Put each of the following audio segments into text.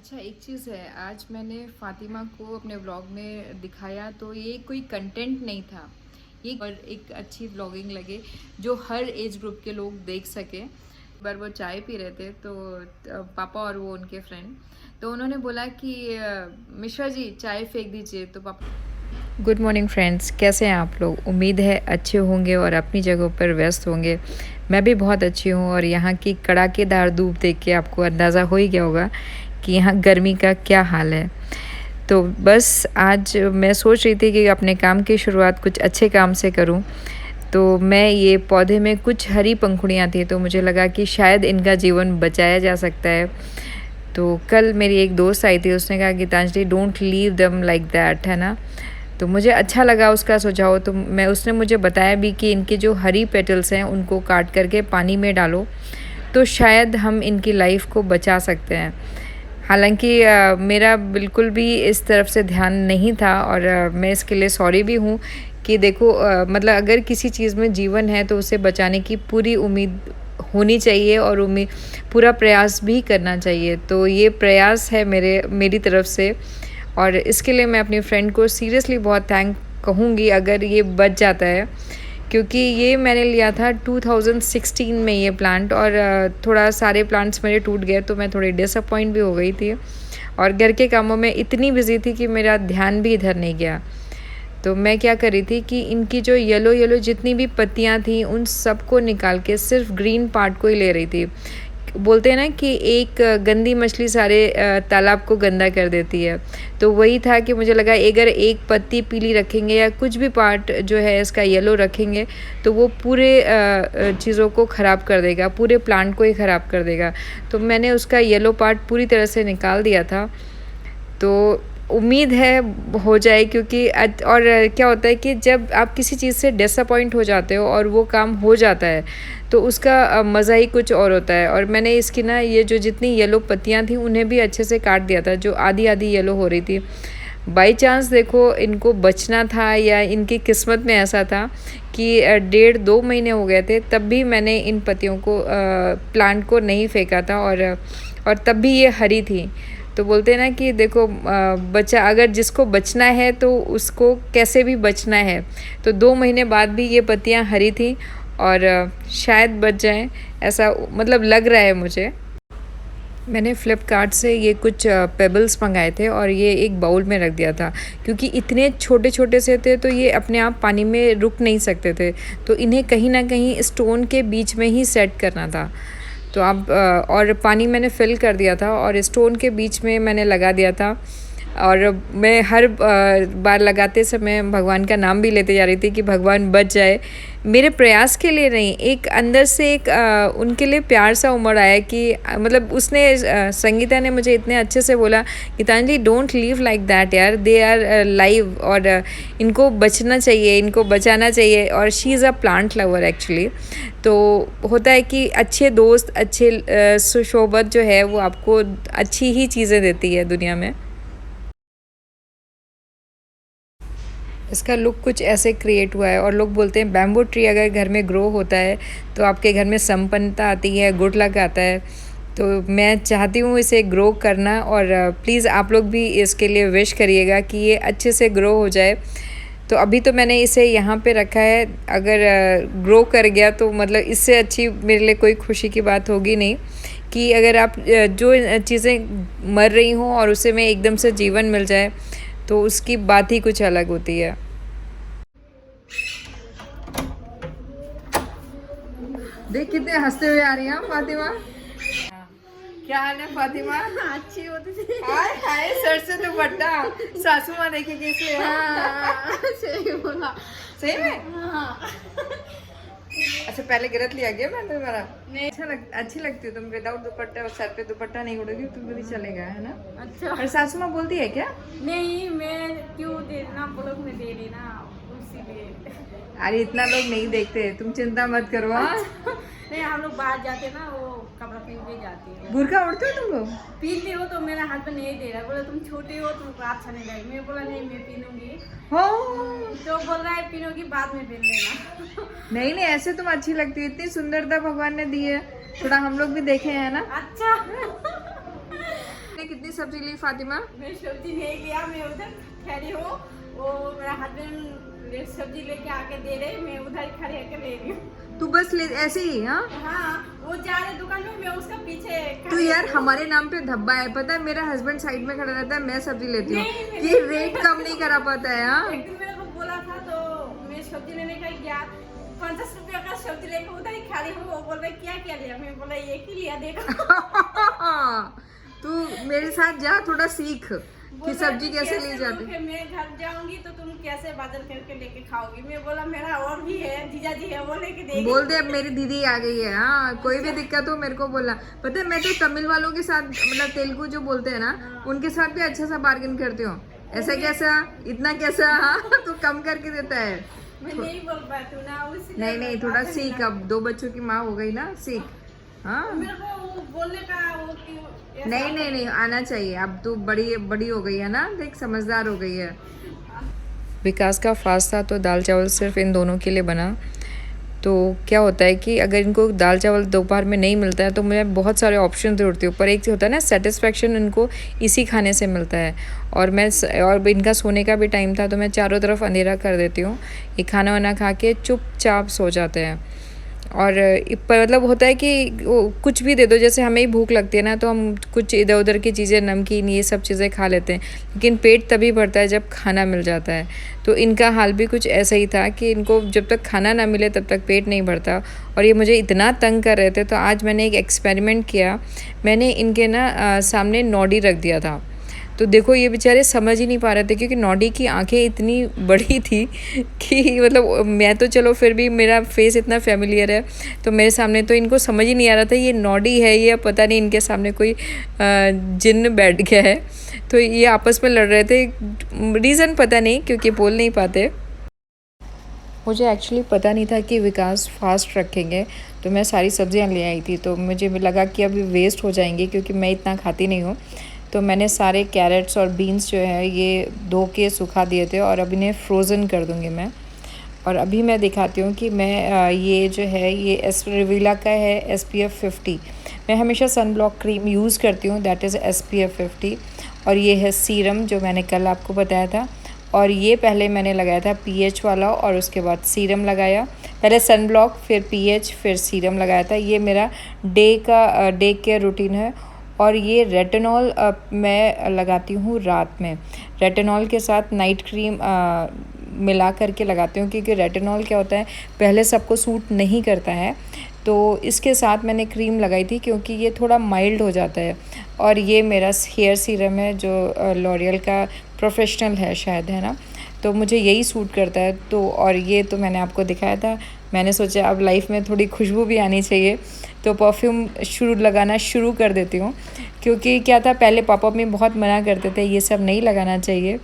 अच्छा, एक चीज़ है, आज मैंने फ़ातिमा को अपने व्लॉग में दिखाया तो ये कोई कंटेंट नहीं था, ये और एक अच्छी व्लॉगिंग लगे जो हर एज ग्रुप के लोग देख सकें। एक बार वो चाय पी रहे थे तो पापा और वो उनके फ्रेंड, तो उन्होंने बोला कि मिश्रा जी चाय फेंक दीजिए, तो पापा। गुड मॉर्निंग फ्रेंड्स, कैसे हैं आप लोग? उम्मीद है अच्छे होंगे और अपनी जगहों पर व्यस्त होंगे। मैं भी बहुत अच्छी हूँ और यहाँ की कड़ाकेदार धूप देख के आपको अंदाज़ा हो ही गया होगा कि यहाँ गर्मी का क्या हाल है। तो बस आज मैं सोच रही थी कि अपने काम की शुरुआत कुछ अच्छे काम से करूं। तो मैं ये पौधे में कुछ हरी पंखुड़ियाँ थी तो मुझे लगा कि शायद इनका जीवन बचाया जा सकता है। तो कल मेरी एक दोस्त आई थी, उसने कहा Geetanjali don't leave them like that, है ना। तो मुझे अच्छा लगा उसका सुझाव। तो उसने मुझे बताया भी कि इनके जो हरी पेटल्स हैं उनको काट करके पानी में डालो तो शायद हम इनकी लाइफ को बचा सकते हैं। हालांकि मेरा बिल्कुल भी इस तरफ से ध्यान नहीं था और मैं इसके लिए सॉरी भी हूँ कि देखो मतलब अगर किसी चीज़ में जीवन है तो उसे बचाने की पूरी उम्मीद होनी चाहिए और उम्मीद पूरा प्रयास भी करना चाहिए। तो ये प्रयास है मेरी तरफ से और इसके लिए मैं अपनी फ्रेंड को सीरियसली बहुत थैंक कहूँगी अगर ये बच जाता है, क्योंकि ये मैंने लिया था 2016 में ये प्लांट और थोड़ा सारे प्लांट्स मेरे टूट गए तो मैं थोड़ी डिसअपॉइंट भी हो गई थी और घर के कामों में इतनी बिजी थी कि मेरा ध्यान भी इधर नहीं गया। तो मैं क्या कर रही थी कि इनकी जो येलो जितनी भी पत्तियां थी उन सबको निकाल के सिर्फ ग्रीन पार्ट को ही ले रही थी। बोलते हैं ना कि एक गंदी मछली सारे तालाब को गंदा कर देती है, तो वही था कि मुझे लगा अगर एक पत्ती पीली रखेंगे या कुछ भी पार्ट जो है इसका येलो रखेंगे तो वो पूरे चीज़ों को ख़राब कर देगा, पूरे प्लांट को ही ख़राब कर देगा। तो मैंने उसका येलो पार्ट पूरी तरह से निकाल दिया था। तो उम्मीद है हो जाए, क्योंकि और क्या होता है कि जब आप किसी चीज़ से डिसअपॉइंट हो जाते हो और वो काम हो जाता है तो उसका मज़ा ही कुछ और होता है। और मैंने इसकी ना ये जो जितनी येलो पत्तियां थी उन्हें भी अच्छे से काट दिया था, जो आधी आधी येलो हो रही थी। बाई चांस देखो इनको बचना था या इनकी किस्मत में ऐसा था कि 1.5-2 महीने हो गए थे तब भी मैंने इन पत्तियों को प्लांट को नहीं फेंका था और तब भी ये हरी थी। तो बोलते हैं ना कि देखो बचा अगर जिसको बचना है तो उसको कैसे भी बचना है। तो 2 महीने बाद भी ये पत्तियां हरी थी और शायद बच जाएं, ऐसा मतलब लग रहा है मुझे। मैंने फ़्लिपकार्ट से ये कुछ पेबल्स मंगाए थे और ये एक बाउल में रख दिया था, क्योंकि इतने छोटे छोटे से थे तो ये अपने आप पानी में रुक नहीं सकते थे, तो इन्हें कहीं ना कहीं स्टोन के बीच में ही सेट करना था। तो आप और पानी मैंने फिल कर दिया था और स्टोन के बीच में मैंने लगा दिया था और मैं हर बार लगाते समय भगवान का नाम भी लेते जा रही थी कि भगवान बच जाए। मेरे प्रयास के लिए नहीं, एक अंदर से एक उनके लिए प्यार सा उमड़ आया कि मतलब उसने संगीता ने मुझे इतने अच्छे से बोला Geetanjali don't leave like that यार, दे आर लाइव और इनको बचना चाहिए, इनको बचाना चाहिए। और she is a plant lover actually. तो होता है कि अच्छे दोस्त, अच्छे सुशोभत जो है वो आपको अच्छी ही चीज़ें देती है दुनिया में। इसका लुक कुछ ऐसे क्रिएट हुआ है और लोग बोलते हैं बैम्बू ट्री अगर घर में ग्रो होता है तो आपके घर में संपन्नता आती है, गुड लक आता है। तो मैं चाहती हूँ इसे ग्रो करना और प्लीज़ आप लोग भी इसके लिए विश करिएगा कि ये अच्छे से ग्रो हो जाए। तो अभी तो मैंने इसे यहाँ पे रखा है, अगर ग्रो कर गया तो मतलब इससे अच्छी मेरे लिए कोई खुशी की बात होगी नहीं कि अगर आप जो चीज़ें मर रही हों और उसे में एकदम से जीवन मिल जाए तो उसकी बात ही कुछ अलग होती है। देख कितने हंसते हुए आ रही है फातिमा। क्या हाल है फातिमा? अच्छी होती थी। हाय हाय, सर से दुपट्टा, सासू माँ देखे कैसे है? सही बोला। सही में? हाँ। अच्छा, पहले गलत लिया गया मैंने तुम्हारा। नहीं। अच्छी लगती हो तुम विदाउट दुपट्टा और सर पे दुपट्टा नहीं उड़ोगी तुम भी चलेगा, है ना। अच्छा। और सासू माँ बोलती है क्या? नहीं, मैं क्यों देना ब्लॉग में दे रही ना, इसीलिए। अरे इतना लोग नहीं देखते, तुम चिंता मत करो। हाँ, नहीं, हम लोग बाहर जाते ना, वो कपड़ा पहन के जाते हैं। बुर्का उड़ते हो तुम लोग? पहनते हो तो मेरा हस्बैंड नहीं दे रहा, बोला तुम छोटे हो तुमको अच्छा नहीं लगेगा। मैं बोला नहीं, मैं पहनूंगी। हो तो बोल रहा है पहनोगी बाद में पहन लेना। नहीं नहीं, ऐसे तुम अच्छी लगती हो, इतनी सुंदरता भगवान ने दी है, थोड़ा हम लोग भी देखे हैं ना। अच्छा। आपने कितनी सब्जी ली फातिमा? मैं सब्जी नहीं लिया, मैं उधर खड़ी हूँ, वो मेरा हस्बैंड सब्जी लेके आके दे रहे, मैं उधर खड़े होकर ले रही हूँ। तू बस ले ऐसे ही? हाँ वो जा रहे दुकान में, मैं उसका पीछे। तो यार हमारे नाम पे धब्बा है, पता है? मेरा हस्बैंड साइड में खड़ा रहता है, मैं सब्जी लेती हूँ, ये रेट कम नहीं करा पाता है। हाँ एक दिन मेरे को बोला था तो मैं सब्जी लेने का गया, 50 रुपया का सब्जी लेकर उधर ही खड़ी हूँ, वो बोल रहे क्या क्या लिया, मैं बोला एक ही लिया, देखो। तू मेरे साथ जा, थोड़ा सीख कि सब्जी कैसे ली जाती है। मैं घर जाऊंगी तो तुम कैसे बाजार करके लेके खाओगी? मैं बोला मेरा और भी है, जीजा जी है, वो लेके देगी। बोल दे अब मेरी दीदी आ गई है। हाँ कोई भी दिक्कत हो मेरे को बोलना। पता है मैं तो तमिल वालों के साथ, मतलब तेलुगु जो बोलते हैं ना, उनके साथ भी अच्छा सा बार्गेन करती हूँ। ऐसा कैसा, इतना कैसा? हाँ तो कम करके देता है। मैं नहीं बोल पाती हूँ ना, नहीं थोड़ा सीख, अब 2 बच्चों की माँ हो गई ना, सीख। हाँ मेरे को वो बोलने का वो नहीं आना चाहिए। अब तू बड़ी हो गई है ना, देख समझदार हो गई है। विकास का फास्ट था तो दाल चावल सिर्फ इन दोनों के लिए बना। तो क्या होता है कि अगर इनको दाल चावल दोपहर में नहीं मिलता है तो मुझे बहुत सारे ऑप्शन ढूंढती हूँ, पर एक होता है ना सेटिस्फेक्शन इनको इसी खाने से मिलता है। और इनका सोने का भी टाइम था तो मैं चारों तरफ अंधेरा कर देती हूँ, ये खाना वाना खा के चुपचाप सो जाते हैं। और पर मतलब होता है कि कुछ भी दे दो, जैसे हमें ही भूख लगती है ना तो हम कुछ इधर उधर की चीज़ें, नमकीन, ये सब चीज़ें खा लेते हैं, लेकिन पेट तभी भरता है जब खाना मिल जाता है। तो इनका हाल भी कुछ ऐसा ही था कि इनको जब तक खाना ना मिले तब तक पेट नहीं भरता, और ये मुझे इतना तंग कर रहे थे। तो आज मैंने एक एक्सपेरिमेंट किया, मैंने इनके ना सामने नोडी रख दिया था। तो देखो ये बेचारे समझ ही नहीं पा रहे थे, क्योंकि नोडी की आंखें इतनी बड़ी थी कि मतलब मैं तो चलो फिर भी मेरा फेस इतना फेमिलियर है, तो मेरे सामने तो इनको समझ ही नहीं आ रहा था ये नोडी है या पता नहीं इनके सामने कोई जिन्न बैठ गया है। तो ये आपस में लड़ रहे थे, रीज़न पता नहीं, क्योंकि बोल नहीं पाते। मुझे एक्चुअली पता नहीं था कि विकास फास्ट रखेंगे, तो मैं सारी सब्जियां ले आई थी। तो मुझे लगा कि अभी वेस्ट हो जाएंगी, क्योंकि मैं इतना खाती नहीं हूँ। तो मैंने सारे कैरेट्स और बीन्स जो है ये धो के सुखा दिए थे, और अब इन्हें फ्रोज़न कर दूँगी मैं। और अभी मैं दिखाती हूँ कि मैं ये जो है ये रिवीला का है SPF 50। मैं हमेशा सन ब्लॉक क्रीम यूज़ करती हूँ, दैट इज़ SPF 50। और ये है सीरम जो मैंने कल आपको बताया था, और ये पहले मैंने लगाया था PH वाला, और उसके बाद सीरम लगाया। पहले सन ब्लॉक, फिर PH, फिर सीरम लगाया था। ये मेरा डे केयर रूटीन है। और ये रेटिनॉल मैं लगाती हूँ रात में, रेटिनॉल के साथ नाइट क्रीम मिला करके लगाती हूँ, क्योंकि रेटिनॉल क्या होता है पहले सबको सूट नहीं करता है। तो इसके साथ मैंने क्रीम लगाई थी, क्योंकि ये थोड़ा माइल्ड हो जाता है। और ये मेरा हेयर सीरम है जो लॉरियल का प्रोफेशनल है शायद, है ना, तो मुझे यही सूट करता है। तो और ये तो मैंने आपको दिखाया था। मैंने सोचा अब लाइफ में थोड़ी खुशबू भी आनी चाहिए, तो परफ्यूम लगाना शुरू कर देती हूँ। क्योंकि क्या था, पहले पापा मम्मी बहुत मना करते थे ये सब नहीं लगाना चाहिए।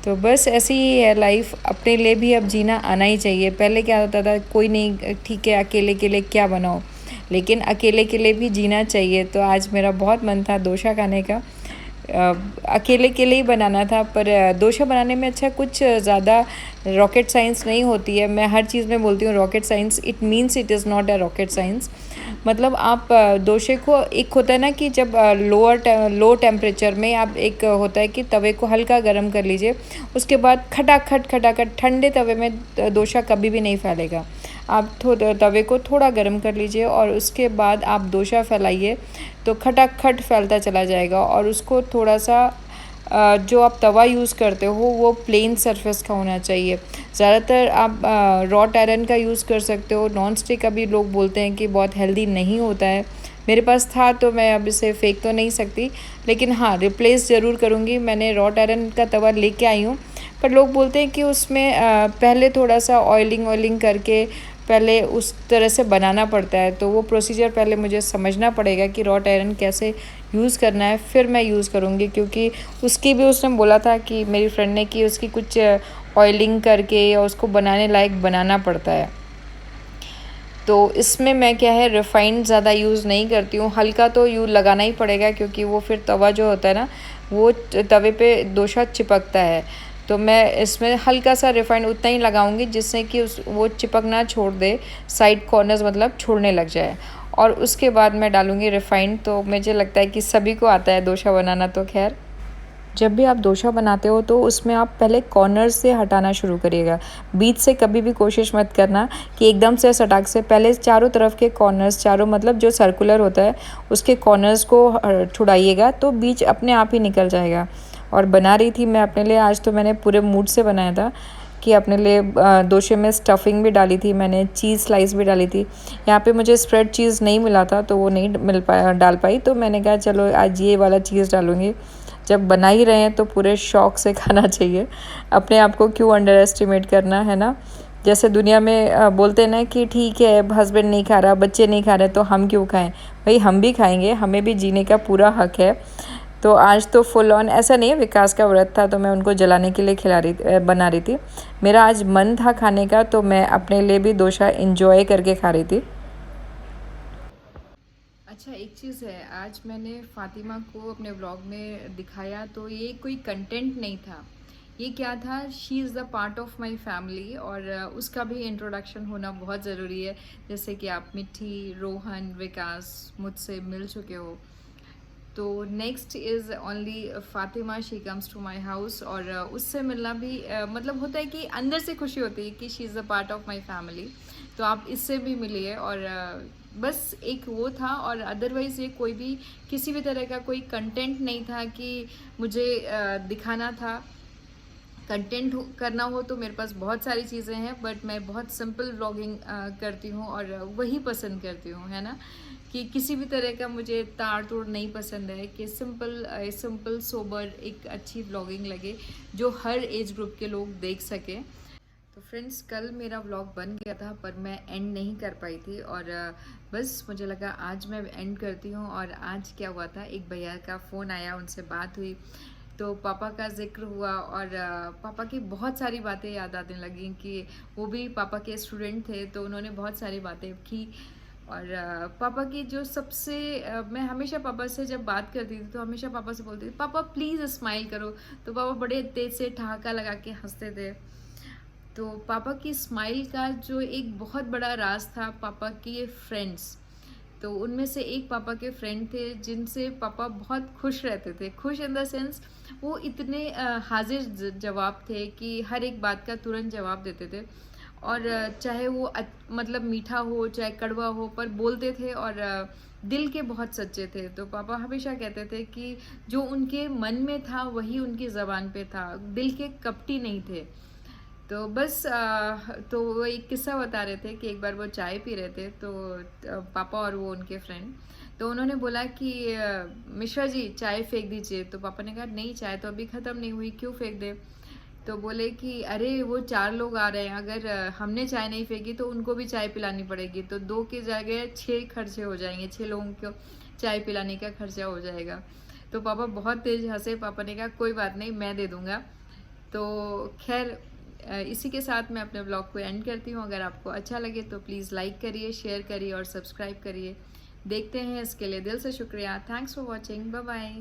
तो बस ऐसी ही है लाइफ, अपने लिए भी अब जीना आना ही चाहिए। पहले क्या होता था, कोई नहीं, ठीक है अकेले के लिए क्या बनाओ, लेकिन अकेले के लिए भी जीना चाहिए। तो आज मेरा बहुत मन था डोसा खाने का, अकेले के लिए ही बनाना था, पर डोसा बनाने में अच्छा कुछ ज़्यादा रॉकेट साइंस नहीं होती है। मैं हर चीज़ में बोलती हूँ rocket science, it means it is not a rocket science. मतलब आप डोसे को, एक होता है ना कि जब लो टेम्परेचर में आप, एक होता है कि तवे को हल्का गर्म कर लीजिए, उसके बाद खटाखट ठंडे तवे में डोसा कभी भी नहीं फैलेगा। आप तवे को थोड़ा गर्म कर लीजिए और उसके बाद आप डोसा फैलाइए तो खटाखट फैलता चला जाएगा। और उसको थोड़ा सा जो आप तवा यूज़ करते हो वो प्लेन सरफेस का होना चाहिए। ज़्यादातर आप रॉट आयरन का यूज़ कर सकते हो। नॉन स्टिक अभी लोग बोलते हैं कि बहुत हेल्दी नहीं होता है, मेरे पास था तो मैं अब इसे फेंक तो नहीं सकती, लेकिन हाँ रिप्लेस ज़रूर करूँगी। मैंने रॉट आयरन का तवा लेके आई हूँ, पर लोग बोलते हैं कि उसमें पहले थोड़ा सा ऑयलिंग करके पहले उस तरह से बनाना पड़ता है। तो वो प्रोसीजर पहले मुझे समझना पड़ेगा कि रॉट आयरन कैसे यूज़ करना है, फिर मैं यूज़ करूँगी। क्योंकि उसकी भी उसने बोला था कि मेरी फ्रेंड ने कि उसकी कुछ ऑयलिंग करके या उसको बनाने लायक बनाना पड़ता है। तो इसमें मैं क्या है रिफ़ाइंड ज़्यादा यूज़ नहीं करती हूँ, हल्का तो लगाना ही पड़ेगा क्योंकि वो फिर तवा जो होता है ना वो तवे पे डोसा चिपकता है। तो मैं इसमें हल्का सा रिफाइंड उतना ही लगाऊंगी जिससे कि वो चिपक ना छोड़ दे, साइड कॉर्नर्स मतलब छोड़ने लग जाए। और उसके बाद मैं डालूंगी रिफाइंड। तो मुझे लगता है कि सभी को आता है डोसा बनाना। तो खैर, जब भी आप डोसा बनाते हो तो उसमें आप पहले कॉर्नर से हटाना शुरू करिएगा। बीच से कभी भी कोशिश मत करना कि एकदम से सटाक से, पहले चारों तरफ के कॉर्नर्स, चारों मतलब जो सर्कुलर होता है उसके कॉर्नर्स को छुड़ाइएगा तो बीच अपने आप ही निकल जाएगा। और बना रही थी मैं अपने लिए आज, तो मैंने पूरे मूड से बनाया था कि अपने लिए डोसे में स्टफिंग भी डाली थी मैंने, चीज़ स्लाइस भी डाली थी। यहाँ पे मुझे स्प्रेड चीज़ नहीं मिला था तो वो नहीं डाल पाई, तो मैंने कहा चलो आज ये वाला चीज़ डालूँगी। जब बना ही रहे हैं तो पूरे शौक से खाना चाहिए, अपने आप को क्यों अंडर एस्टिमेट करना, है ना। जैसे दुनिया में बोलते हैं ना कि ठीक है हस्बैंड नहीं खा रहा, बच्चे नहीं खा रहे तो हम क्यों खाएं। भाई हम भी खाएंगे, हमें भी जीने का पूरा हक है। तो आज तो फुल ऑन ऐसा नहीं है, विकास का व्रत था तो मैं उनको जलाने के लिए बना रही थी। मेरा आज मन था खाने का तो मैं अपने लिए भी डोसा इंजॉय करके खा रही थी। अच्छा, एक चीज़ है, आज मैंने फ़ातिमा को अपने व्लॉग में दिखाया तो ये कोई कंटेंट नहीं था। ये क्या था, she is the part of my family और उसका भी इंट्रोडक्शन होना बहुत ज़रूरी है। जैसे कि आप मिठी, रोहन, विकास मुझसे मिल चुके हो, तो next is only Fatima, she comes to my house. और उससे मिलना भी मतलब होता है कि अंदर से खुशी होती है कि she is a part of my family. तो आप इससे भी मिलिए। और बस एक वो था, और अदरवाइज़ ये कोई भी किसी भी तरह का कोई कंटेंट नहीं था कि मुझे दिखाना था। कंटेंट करना हो तो मेरे पास बहुत सारी चीज़ें हैं, बट मैं बहुत सिंपल व्लॉगिंग करती हूँ और वही पसंद करती हूँ, है ना। कि किसी भी तरह का मुझे ताड़ तोड़ नहीं पसंद है, कि सिंपल सोबर एक अच्छी व्लॉगिंग लगे जो हर एज ग्रुप के लोग देख सकें। तो फ्रेंड्स, कल मेरा व्लॉग बन गया था पर मैं एंड नहीं कर पाई थी, और बस मुझे लगा आज मैं एंड करती हूँ। और आज क्या हुआ था, एक भैया का फ़ोन आया, उनसे बात हुई तो पापा का जिक्र हुआ और पापा की बहुत सारी बातें याद आने लगी कि वो भी पापा के स्टूडेंट थे, तो उन्होंने बहुत सारी बातें की। और पापा की जो सबसे मैं हमेशा पापा से जब बात करती थी तो हमेशा पापा से बोलती थी, पापा प्लीज़ स्माइल करो। तो पापा बड़े तेज से ठहाका लगा के हंसते थे। तो पापा की स्माइल का जो एक बहुत बड़ा राज था, पापा के फ्रेंड्स। तो उनमें से एक पापा के फ्रेंड थे जिनसे पापा बहुत खुश रहते थे। खुश इन द सेंस वो इतने हाजिर जवाब थे कि हर एक बात का तुरंत जवाब देते थे। और चाहे वो मतलब मीठा हो चाहे कड़वा हो, पर बोलते थे और दिल के बहुत सच्चे थे। तो पापा हमेशा कहते थे कि जो उनके मन में था वही उनकी ज़बान पे था, दिल के कपटी नहीं थे। तो बस तो वो एक किस्सा बता रहे थे कि एक बार वो चाय पी रहे थे, तो पापा और वो उनके फ्रेंड, तो उन्होंने बोला कि मिश्रा जी चाय फेंक दीजिए। तो पापा ने कहा नहीं, चाय तो अभी ख़त्म नहीं हुई, क्यों फेंक दे। तो बोले कि अरे वो 4 लोग आ रहे हैं, अगर हमने चाय नहीं फेंकी तो उनको भी चाय पिलानी पड़ेगी, तो 2 की जगह 6 खर्चे हो जाएंगे, 6 लोगों को चाय पिलाने का खर्चा हो जाएगा। तो पापा बहुत तेज हंसे। पापा ने कहा कोई बात नहीं, मैं दे दूँगा। तो खैर, इसी के साथ मैं अपने ब्लॉग को एंड करती हूँ। अगर आपको अच्छा लगे तो प्लीज़ लाइक करिए, शेयर करिए और सब्सक्राइब करिए। देखते हैं, इसके लिए दिल से शुक्रिया। Thanks for watching, bye bye.